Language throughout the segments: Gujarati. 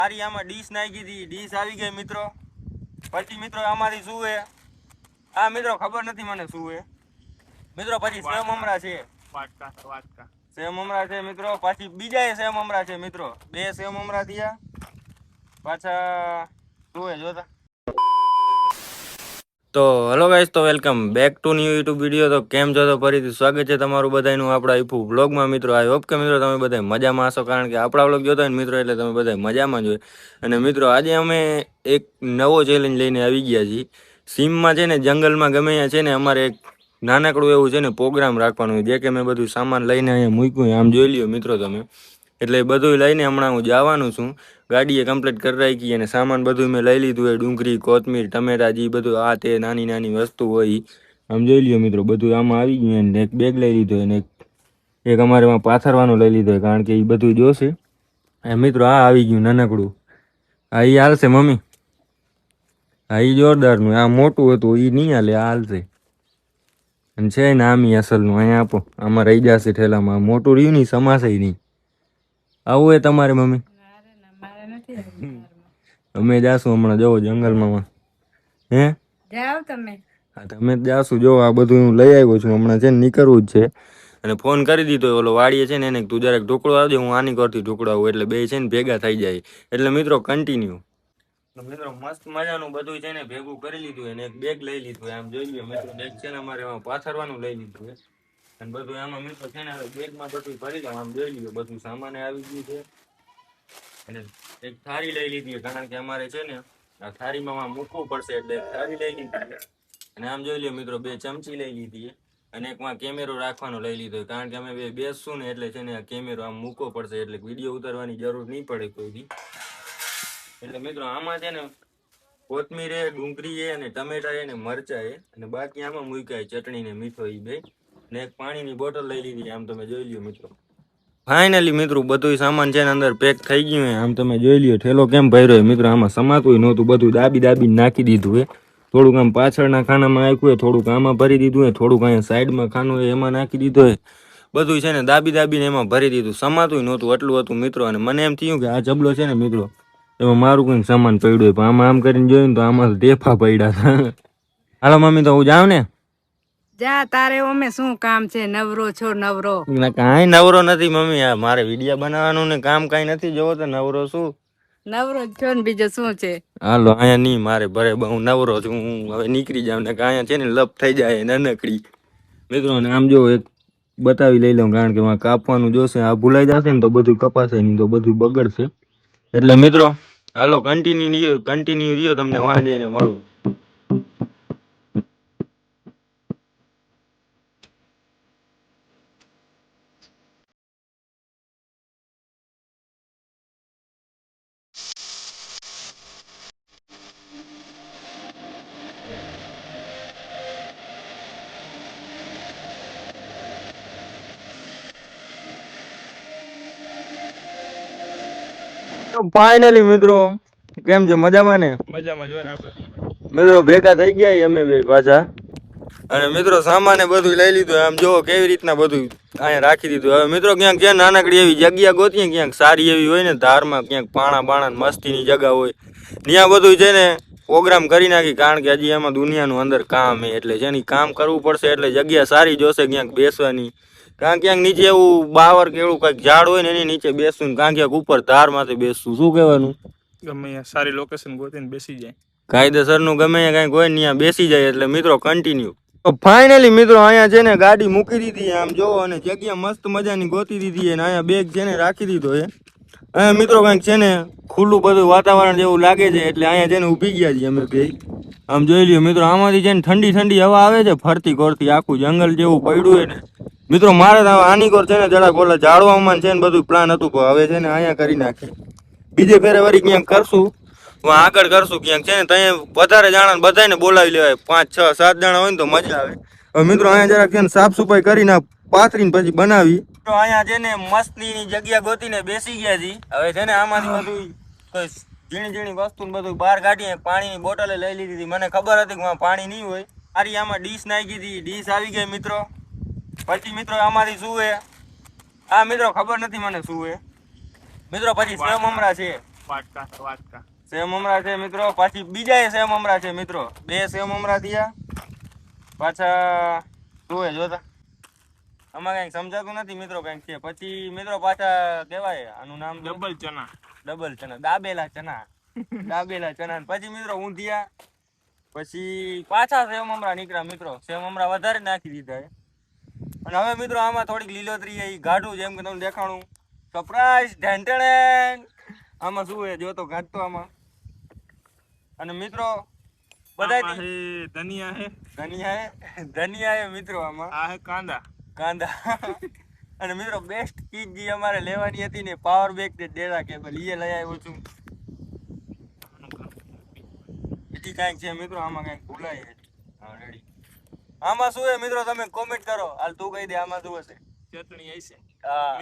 મારી આમાં ડીશ નાખી હતી, ડીશ આવી ગઈ મિત્રો. પછી મિત્રો આમાંથી શું હે આ મિત્રો ખબર નથી મને શું હે મિત્રો. પછી સેવ મમરા છે, સેવ મમરા છે મિત્રો. પછી બીજા સેવ મમરા છે મિત્રો. 2 સેવ મમરા થયા. પાછા શું હે જોતા. તો હેલો ગાઈસ, તો welcome back to new YouTube video. તો કેમ છો? તો ફરીથી સ્વાગત છે તમારું બધાનું આપણા ઈપુ વ્લોગમાં મિત્રો. આઈ હોપ કે મિત્રો તમે બધા મજામાં હશો, કારણ કે આપણા વ્લોગ જોતા હોય ને મિત્રો એટલે તમે બધા મજામાં જ હોય. અને મિત્રો આજે અમે એક નવો ચેલેન્જ લઈને આવી ગયા છીએ. સીમમાં છે ને જંગલમાં ગમે ત્યાં છે ને અમારે એક નાનકડું એવું છે ને પ્રોગ્રામ રાખવાનું હોય. જે કે મેં બધું સામાન લઈને અહીંયા મૂક્યું, આમ જોઈ લ્યો મિત્રો તમે. એટલે બધું લઈને હમણાં હું જવાનું છું. ગાડીએ કમ્પ્લીટ કરી રાખી અને સામાન બધું મેં લઈ લીધું હોય. ડુંગળી, કોથમીર, ટમેટા, જે બધું આ તે નાની નાની વસ્તુ હોય આમ જોઈ લ્યો મિત્રો. બધું આમાં આવી ગયું. અને એક બેગ લઈ લીધો અને એક અમારે એમાં પાથરવાનું લઈ લીધો, કારણ કે એ બધું જોશે. મિત્રો આ આવી ગયું નાનકડું. આ એ હાલશે મમ્મી? હા એ જોરદારનું. આ મોટું હતું એ નહીં હાલે, આ હાલશે. અને છે ને આમી અસલનું અહીંયા આપો, આમાં રહી જશે ઠેલામાં. મોટું રહ્યું નહીં, સમાશે નહીં. આવું હોય તમારે મમ્મી? અમે જાશું હમણાં, જવો જંગલમાં. હે જાવ તમે? હા તમે જ જાશું. જો આ બધું હું લઈ આવ્યો છું. હમણાં છે ને નીકળવું જ છે. અને ફોન કરી દીધો ઓલો વાડીએ છે ને એને, તું જરાક ઢોકળો આવજે, હું આની કરતી ઢોકળો આવું. એટલે બે છે ને ભેગા થઈ જાય. એટલે મિત્રો કન્ટિન્યુ. મિત્રો મસ્ત મજાનું બધું છે ને ભેગું કરી લીધું અને એક બેગ લઈ લીધું. આમ જોઈ લો મિત્રો, બેગ છે ને અમારે એમાં પાથરવાનું લઈ લીધું છે. અને બધું આમાં મિત્રો છે ને બેગમાં બધું ભરી દઉં. આમ જોઈ લો બધું સામાન આવી ગયું છે. અને એક થાળી લઈ લીધી, કારણ કે અમારે છે ને આ થાળીમાં મૂકવું પડશે, એટલે થાળી લઈ લીધી. અને આમ જોઈ લો મિત્રો, 2 ચમચી લઈ લીધી. અને એકમાં કેમેરો રાખવાનો લઈ લીધો, કારણ કે અમે બે બેસશું ને એટલે છે ને આ કેમેરો આમ મૂકવો પડશે, એટલે વિડીયો ઉતારવાની જરૂર નહીં પડે કોઈ. એટલે મિત્રો આમાં છે ને કોથમીર હે, ડુંગળી હે અને ટમેટા હે ને મરચા હે. અને બાકી આમાં મૂકાય ચટણી ને મીઠો એ બે. ને એક પાણીની બોટલ લઈ લીધી. આમ તમે જોઈ લ્યો મિત્રો. ફાઇનલી મિત્રો બધું સામાન છે ને અંદર પેક થઈ ગયું હે. આમ તમે જોઈ લ્યો ઠેલો કેમ ભર્યો મિત્રો. આમાં સમાતું નહોતું, બધું દાબી નાખી દીધું હે. થોડુંક આમ પાછળના ખાનામાં નાખ્યું હોય, થોડુંક આમાં ભરી દીધું હોય, થોડુંક અહીંયા સાઈડમાં ખાનું હોય એમાં નાખી દીધું હોય. બધું છે ને દાબીને એમાં ભરી દીધું. સમાતું નહોતું, એટલું હતું મિત્રો. અને મને એમ થયું કે આ જબલો છે ને મિત્રો એમાં મારું કંઈક સામાન પડ્યું હોય, પણ આમાં આમ કરીને જોયું તો આમાં ઢેફા પડ્યા હતા. હાલો મમ્મી, તો હું જાઉં ને? જા, તારે ઓમે શું કામ છે? નવરો છો? નવરો કાંઈ નવરો નથી મમ્મી. આ મારે વિડીયો બનાવવાનું ને કામ કાંઈ નથી. જોવો તો નવરો શું? નવરો છો ને બીજો શું છે? હાલો અહીંયા નહીં મારે ભરે, હું નવરો છું. હું હવે નીકળી જાઉં ને અહીંયા છે ને લપ થઈ જાય નાનકડી મિત્રો. ને આમ જો એક બતાવી લઈ લઉં, કારણ કે કાપવાનું જોશે. આ ભૂલાઈ જશે ને તો બધું કપાશે નહીં, તો બધું બગડશે. એટલે મિત્રો હાલો કન્ટિન્યુ રહ્યો, તમને વાંચે ને મળું. ફાઇનલી મિત્રો કેમ છે? મજામાં ને? મજામાં જો મિત્રો ભેગા થઈ ગયા અમે બે પાછા. અને મિત્રો સામાને બધું લઈ લીધું. આમ જો કેવી રીતના બધું અહીંયા રાખી દીધું. હવે મિત્રો ક્યાંક ક્યાં નાનકડી એવી જગ્યા ગોતીએ, ક્યાંક સારી એવી હોય ને ધારમાં, ક્યાંક પાણા મસ્તીની જગ્યા હોય ત્યાં બધું છે ને પ્રોગ્રામ કરી નાખી. કારણ કે હજી એમાં દુનિયાનું અંદર કામ હે, એટલે છે ને કામ કરવું પડશે. એટલે જગ્યા સારી જોશે ક્યાંક બેસવાની. કારણ ક્યાંક નીચે એવું બાવર કે એવું કંઈક ઝાડ હોય ને એની નીચે બેસવું, કારણ ક્યાંક ઉપર ધારમાંથી બેસવું. શું કહેવાનું? ગમે સારી લોકેશન ગોતીને બેસી જાય. કાયદેસરનું ગમે કંઈક હોય ને ત્યાં બેસી જાય. એટલે મિત્રો કન્ટિન્યુ. તો ફાઇનલી મિત્રો અહીંયા છે ને ગાડી મૂકી દીધી. આમ જોવો, અને જગ્યા મસ્ત મજાની ગોતી દીધી. અને અહીંયા બેગ છે ને રાખી દીધો છે. અહીંયા મિત્રો કંઈક છે ને ખુલ્લું બધું વાતાવરણ જેવું લાગે છે, એટલે અહીંયા છે ને ઊભી ગયા છીએ અમે બે. આમ જોઈ લ્યો મિત્રો, આમાંથી છે ને ઠંડી હવા આવે છે ફરતી કોરતી. આખું જંગલ જેવું પડ્યું હોય ને મિત્રો. મારે તો આની કોર છે ને જરાક ઓલા ઝાડવામાં છે ને બધું પ્લાન હતું, પણ હવે છે ને અહીંયા કરી નાખી. બીજે ફેરે વળી ક્યાંક કરશું, આગળ કરશું ક્યાંક છે ને ત્યાં વધારે જણા બધાને બોલાવી લેવાય. 5, 6, 7 જણા હોય ને તો મજા આવે. હવે મિત્રો અહીંયા જરાક છે ને સાફ સફાઈ કરીને પાથરીને પછી બનાવી. તો અહીંયા છે ને મસ્તીની જગ્યા ગોતીને બેસી ગયા છીએ. હવે છે ને આમાંથી બધું ઝીણી વસ્તુ બધું બહાર કાઢીએ. પાણીની બોટલે લઈ લીધી. મને ખબર હતી કે પાણી નહીં હોય. મારી આમાં ડીશ નાખી હતી, ડીશ આવી ગઈ મિત્રો. પછી મિત્રો આમાંથી શું હે આ મિત્રો ખબર નથી મને શું હે મિત્રો. પછી સેવ મમરા છે, વાટકા વાટકા સેવ મમરા છે મિત્રો, પાછી બીજા સેવ મમરા છે મિત્રો, 2 સેવ મમરા થયા પાછા જોવે જોતા આમાં કઈક સમજાતું નથી મિત્રો, કઈક છે. પછી મિત્રો પાછા કેવાય આનું નામ ડબલ ચના દાબેલા ચના દાબેલા ચના. પછી મિત્રો ઊંધિયા, પછી પાછા સેવ મમરા નીકળ્યા મિત્રો, સેવ મમરા વધારે નાખી દીધા. અને હવે મિત્રો આમાં થોડીક લીલોતરી એ ગાઢું, જેમ કે તમને દેખાણું સરપ્રાઈઝ ઢેંટેણે. આમાં શું છે જો તો ઘાટતો આમાં. અને મિત્રો બધા ધનિયા હે મિત્રો, આમાં આ હે કાંદા અને મિત્રો બેસ્ટ ચીજ જે અમારે લેવાની હતી ને, પાવર બેંક ને ડેટા કેબલ, એ લઈ આવ્યો છું. બીજી કાંઈક છે મિત્રો, આમાં કાંઈક ભૂલાય છે. હા રેડી. આમાં શું છે મિત્રો, તમે કોમેન્ટ કરો. હાલ તું કહી દે આમાં શું હશે. ચટણી હશે, હા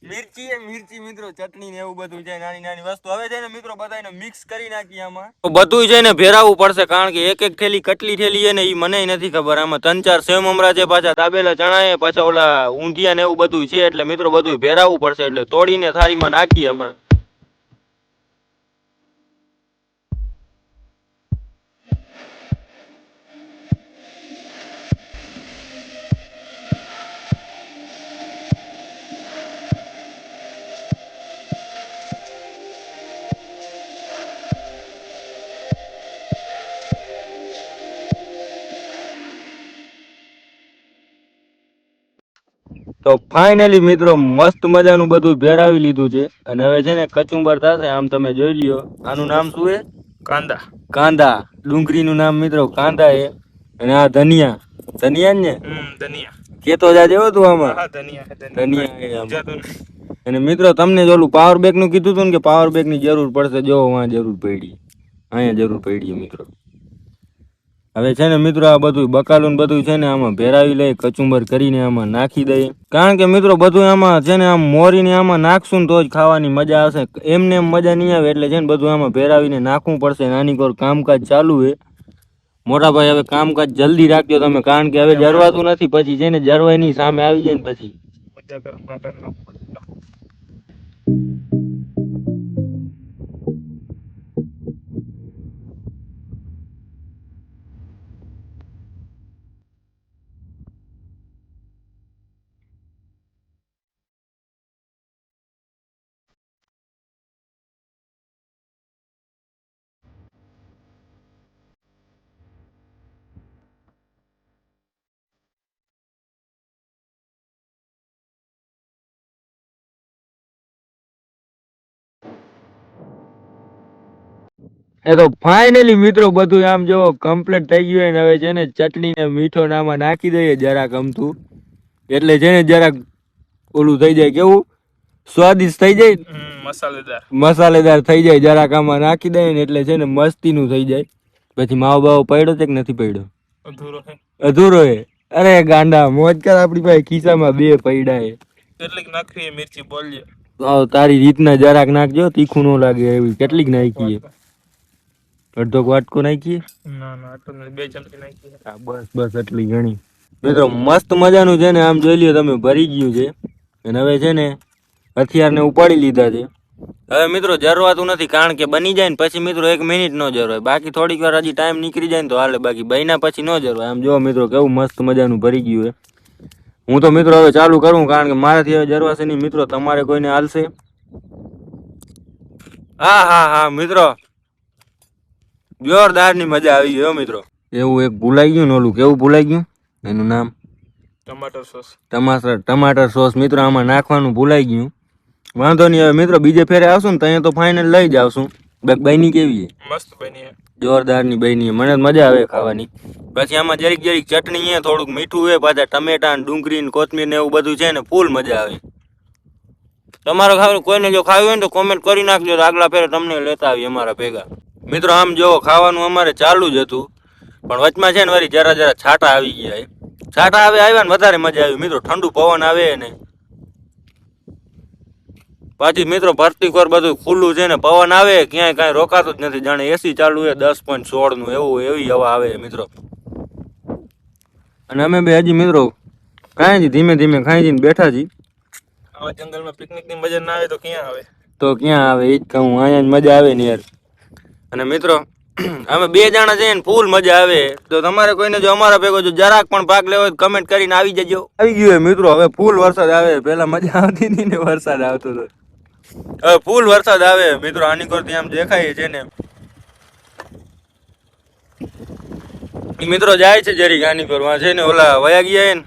મિર્ચી મિત્રો, ચટણી ને એવું બધું છે, નાની નાની વસ્તુ. હવે છે ને મિત્રો બધાને મિક્સ કરી નાખી આમાં. બધું છે ને ભેરાવવું પડશે, કારણ કે એક એક થેલી કેટલી થેલી છે ને એ મને નથી ખબર. આમાં 3-4 સેવ મમરા છે, પાછા દાબેલા ચણા છે, પાછા ઓલા ઊંધિયા ને એવું બધું છે. એટલે મિત્રો બધું ભેરાવવું પડશે, એટલે તોડીને થાળીમાં નાખીએ હમણાં. તો ફાઇનલી મિત્રો મસ્ત મજાનું બધું ભેળાવી લીધું છે. અને હવે છે ને કચુંબર થશે. આમ તમે જોઈ લ્યો, આનું નામ શું છે? કાંદા. ડુંગળીનું નામ મિત્રો કાંદા છે. અને આ ધનિયા ને કેતો જાજે હો તું આમાં. ધનિયા. અને મિત્રો તમને ઓલું પાવર બેંક નું કીધું હતું ને કે પાવર બેંક ની જરૂર પડશે. જો જરૂર પડી, અહીંયા જરૂર પડી મિત્રો. હવે છે ને મિત્રો આ બધું બકાલું બધું છે ને આમાં ભેરાવી લઈ, કચુંબર કરીને આમાં નાખી દઈએ. કારણ કે મિત્રો બધું આમાં છે ને આમ મોરીને આમાં નાખશું ને તો જ ખાવાની મજા આવશે. એમને એમ મજા નહીં આવે. એટલે છે ને બધું આમાં ભેરાવીને નાખવું પડશે. નાની કોર કામકાજ ચાલુ છે. મોટા ભાઈ હવે કામકાજ જલ્દી રાખજો તમે, કારણ કે હવે જરવાતું નથી. પછી છે ને જરવાઈની સામે આવી જાય ને પછી એ તો ફાઇનલી મિત્રો બધું આમ જો કમ્પ્લીટ થઈ ગયું. હવે છે ને ચટણી ને મીઠો નામાં નાખી દઈએ જરાક અમથું, એટલે છે ને જરાક ઓલું થઈ જાય, કેવું સ્વાદિષ્ટ થઈ જાય, મસાલેદાર થઈ જાય. જરાક આમાં નાખી દઈએ ને એટલે છે ને મસ્તી નું થઈ જાય. પછી માવો બાવો પડ્યો છે કે નથી પડ્યો? અધૂરો હે. અરે ગાંડા મોજ કર, આપડી પાસે ખિસ્સામાં 2 પૈડા હે. કેટલીક નાખવી મિર્ચી બોલજે. તારી રીતના જરાક નાખજો, તીખું ન લાગે એવી. કેટલીક નાખીએ? અડધો વાટકો નાખીએ? ના 2 ચમચી નાખીએ. બસ એટલી ઘણી. મિત્રો મસ્ત મજાનું છે ને આમ જોઈ લ્યો તમે, ભરી ગયું છે. અને હવે છે ને હથિયારને ઉપાડી લીધા છે. હવે મિત્રો જરવાતું નથી, કારણ કે બની જાય ને પછી મિત્રો 1 મિનિટ ન જરવાય. બાકી થોડીક વાર હજી ટાઈમ નીકળી જાય ને તો હાલે, બાકી બન્યા પછી ન જરવાય. આમ જો મિત્રો કેવું મસ્ત મજાનું ભરી ગયું છે. હું તો મિત્રો હવે ચાલુ કરું, કારણ કે મારાથી હવે જરવાશે નહીં. મિત્રો તમારે કોઈને હાલશે? હા મિત્રો જોરદાર ની મજા આવી ગયો મિત્રો. એવું એક ભૂલાઈ ગયું ને, ઓલું કેવું ભૂલાઈ ગયું એનું નામ? ટમાટર સોસ મિત્રો આમાં નાખવાનું ભૂલાઈ ગયું. વાંધો નહીં, હવે મિત્રો બીજે ફેરે આવશું ને તો અહીંયા તો ફાઇનલ લઈ જ આવશું. બની કેવી છે? મસ્ત બની, જોરદાર ની બની. મને મજા આવે ખાવાની. પછી આમાં જરીક ચટણી છે, થોડુંક મીઠું છે, પાછા ટમેટા ડુંગળી ને કોથમીર ને એવું બધું છે ને, ફૂલ મજા આવે. તમારે ખાવાનું, કોઈને જો ખાવું હોય ને તો કોમેન્ટ કરી નાખજો, આગલા ફેરે તમને લેતા આવી અમારા ભેગા. મિત્રો આમ જો ખાવાનું અમારે ચાલુ જ હતું, પણ વચમાં છે ને વળી જરા છાટા આવી ગયા. છાટા આવ્યા ને વધારે મજા આવી મિત્રો. ઠંડુ પવન આવે ને પાછી મિત્રો ભરતીકોર બધું ખુલ્લું છે ને, પવન આવે ક્યાંય કાંઈ રોકાતું જ નથી. જાણે એસી ચાલુ છે 10.16 નું, એવી હવા આવે મિત્રો. અને અમે બે હજી મિત્રો કાંઈ ધીમે ખાઈ જઈને બેઠા છીએ. આવા જંગલમાં પિકનિક ની મજા ના આવે તો ક્યાં આવે? તો ક્યાં આવે ઈ જ કહું, અહીંયા જ મજા આવે ને યાર. અને મિત્રો અમે 2 જણા છે ને ફૂલ મજા આવે. તો તમારે કોઈને જો અમારા ભેગો જો જરાક પણ ભાગ લેવો હોય કમેન્ટ કરીને આવી જજો. આવી ગયું મિત્રો, હવે ફૂલ વરસાદ આવે. પેલા મજા આવતી હતી ને વરસાદ આવતો હતો, હવે ફૂલ વરસાદ આવે મિત્રો. આની કરતી આમ દેખાય છે ને મિત્રો જાય છે જરીક આની કરવા છે ને ઓલા વયા ગયા ને.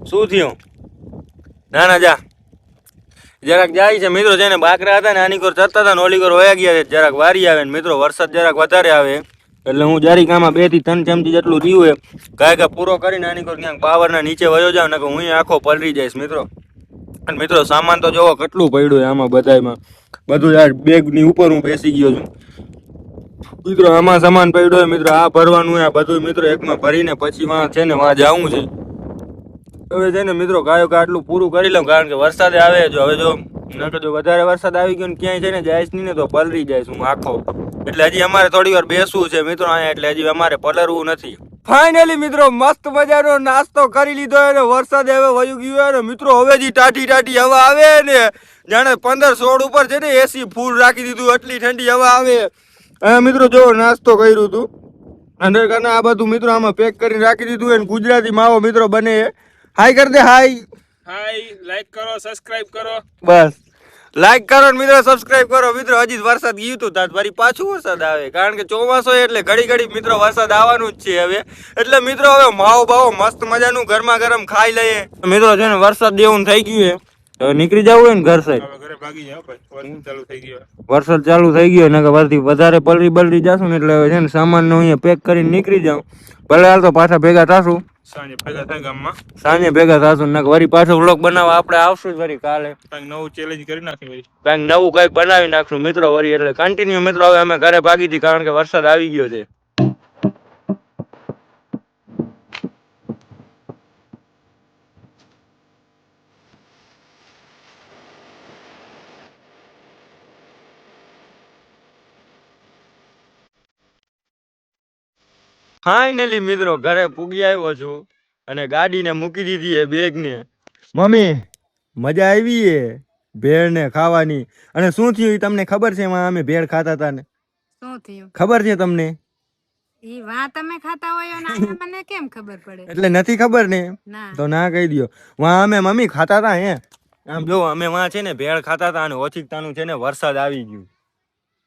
શું થયું? ના ના જા જરાક જાય છે મિત્રો. છે ને બાકરા હતા ને આની કોર ચરતા હતા ને ઓલી કોર વયા ગયા છે. જરાક વારી આવે ને મિત્રો વરસાદ જરાક વધારે આવે એટલે હું જરીક આમાં 2 થી 3 ચમચી જેટલું રહ્યું હે ગાય પૂરો કરીને આની કોર ક્યાંક પાવરના નીચે વયો જાવ ને કે હું આખો પલરી જઈશ મિત્રો. અને મિત્રો સામાન તો જોવો કેટલું પડ્યું છે આમાં બધામાં. બધું યાર બેગ ની ઉપર હું બેસી ગયો છું મિત્રો. આમાં સામાન પડ્યો હોય મિત્રો, આ ભરવાનું આ બધું મિત્રો એકમાં ભરીને પછી વાં છે ને વાં જવું છે. હવે છે ને મિત્રો ગાયો આટલું પૂરું કરી લઉં કારણ કે વરસાદ આવે જો. હવે જો વધારે વરસાદ આવી ગયો ને ક્યાંય છે ને જાય નહીં ને તો પલરી જાય હું આખો. એટલે હજી અમારે થોડી વાર બેસવું છે મિત્રો અહીંયા, એટલે હજી અમારે પલરવું નથી. ફાઇનલી મિત્રો મસ્ત મજાનો નાસ્તો કરી લીધો અને વરસાદ હવે વયું ગયું ને મિત્રો. હવે જે ટાટી હવા આવે ને જાણે 15-16 ઉપર છે ને એસી ફૂલ રાખી દીધું એટલી ઠંડી હવા આવે. મિત્રો જો નાસ્તો કર્યું હતું અંદર કરીને આ બધું મિત્રો આમાં પેક કરીને રાખી દીધું અને ગુજરાતી માવો મિત્રો બને. હાય કરી દે, હાય લાઈક કરો, સબસ્ક્રાઇબ કરો. બસ લાઈક કરો ને મિત્રો સબસ્ક્રાઇબ કરો મિત્રો. હજી વરસાદ ગયું હતું તાર ફરી પાછું વરસાદ આવે કારણ કે ચોમાસો એટલે ઘડી મિત્રો વરસાદ આવવાનું જ છે હવે. એટલે મિત્રો હવે માવો બાવો મસ્ત મજાનું ગરમા ગરમ ખાઈ લઈએ મિત્રો. છે ને વરસાદ જેવું થઈ ગયું છે, હવે નીકળી જવું હોય ને ઘર સાઈડ. ઘરે ભાગી જાવ ભાઈ, વરસાદ ચાલુ થઈ ગયો. વરસાદ ચાલુ થઈ ગયો ને કે વધારે બલરી જાશું ને એટલે છે ને સામાન નો અહીંયા પેક કરીને નીકળી જાઉં. ભલે હાલ તો પાછા ભેગા થાશું સાંજે ભેગા થાય ગામમાં. સાંજે ભેગા થાશું ને વરી પાછો વ્લોગ બનાવવા આપણે આવશું જ વરી કાલે. કંઈક નવું ચેલેન્જ કરી નાખી ભાઈ, કંઈક નવું કંઈક બનાવી નાખશું મિત્રો વરી. એટલે કન્ટિન્યુ મિત્રો હવે અમે ઘરે ભાગી હતી કારણ કે વરસાદ આવી ગયો છે. ફાઇનલી મિત્રો ઘરે પૂગી આવ્યો છું અને ગાડીને મૂકી દીધી છે બેગ ને. મમ્મી મજા આવી છે ભેળ ને ખાવાની. અને શું થયું તમને ખબર છે? એમાં અમે ભેળ ખાતા હતા ને, શું થયું ખબર છે તમને? ઈ વા તમે ખાતા હોય ને આયા મને કેમ ખબર પડે? એટલે નથી ખબર ને ના તો ના કહી દયો. વાં અમે મમ્મી ખાતા હતા હે. આમ જો અમે વાં છે ને ભેળ ખાતા હતા અને ઓચિકતાનું છે ને વરસાદ આવી ગયું.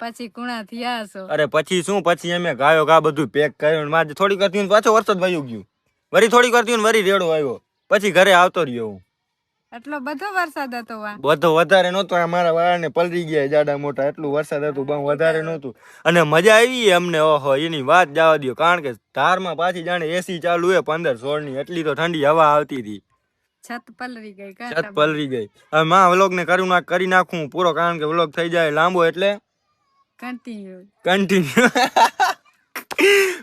પછી કુણા થયા છો? અરે પછી શું, પછી અમે ગાયો ગા બધું પેક કર્યું. મારે થોડીક કરતી પાછો વરસાદ વયું ગયું. વરી થોડીક કરતી વરી રેડો આવ્યો. પછી ઘરે આવતો રહ્યો હું. એટલો બધો વરસાદ હતો વા? બધો વધારે નહોતો. મારા વાળાને પલરી ગયા જાડા મોટા, એટલું વરસાદ હતું બહુ વધારે નહોતું. અને મજા આવી અમને. ઓહો એની વાત જવા દો કારણ કે ધારમાં પાછી જાણે એસી ચાલુ હે 15-16 ની એટલી તો ઠંડી હવા આવતી હતી. છત પલરી ગઈ. છત પલરી ગઈ. હવે માં વ્લોગ ને કરી નાખું પૂરો કારણ કે વ્લોગ થઈ જાય લાંબો એટલે કન્ટિન્યુ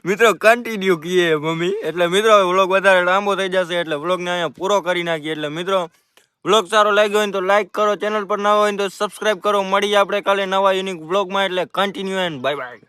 મિત્રો કન્ટિન્યુ કીએ મમ્મી. એટલે મિત્રો વ્લોગ વધારે લાંબો થઈ જશે એટલે વ્લોગ ને અહીંયા પૂરો કરી નાખીએ. એટલે મિત્રો વ્લોગ સારો લાગ્યો હોય તો લાઈક કરો, ચેનલ પર નવા હોય તો સબસ્ક્રાઇબ કરો. મળીએ આપણે કાલે નવા યુનિક વ્લોગમાં. એટલે કન્ટિન્યુ એન્ડ બાય બાય.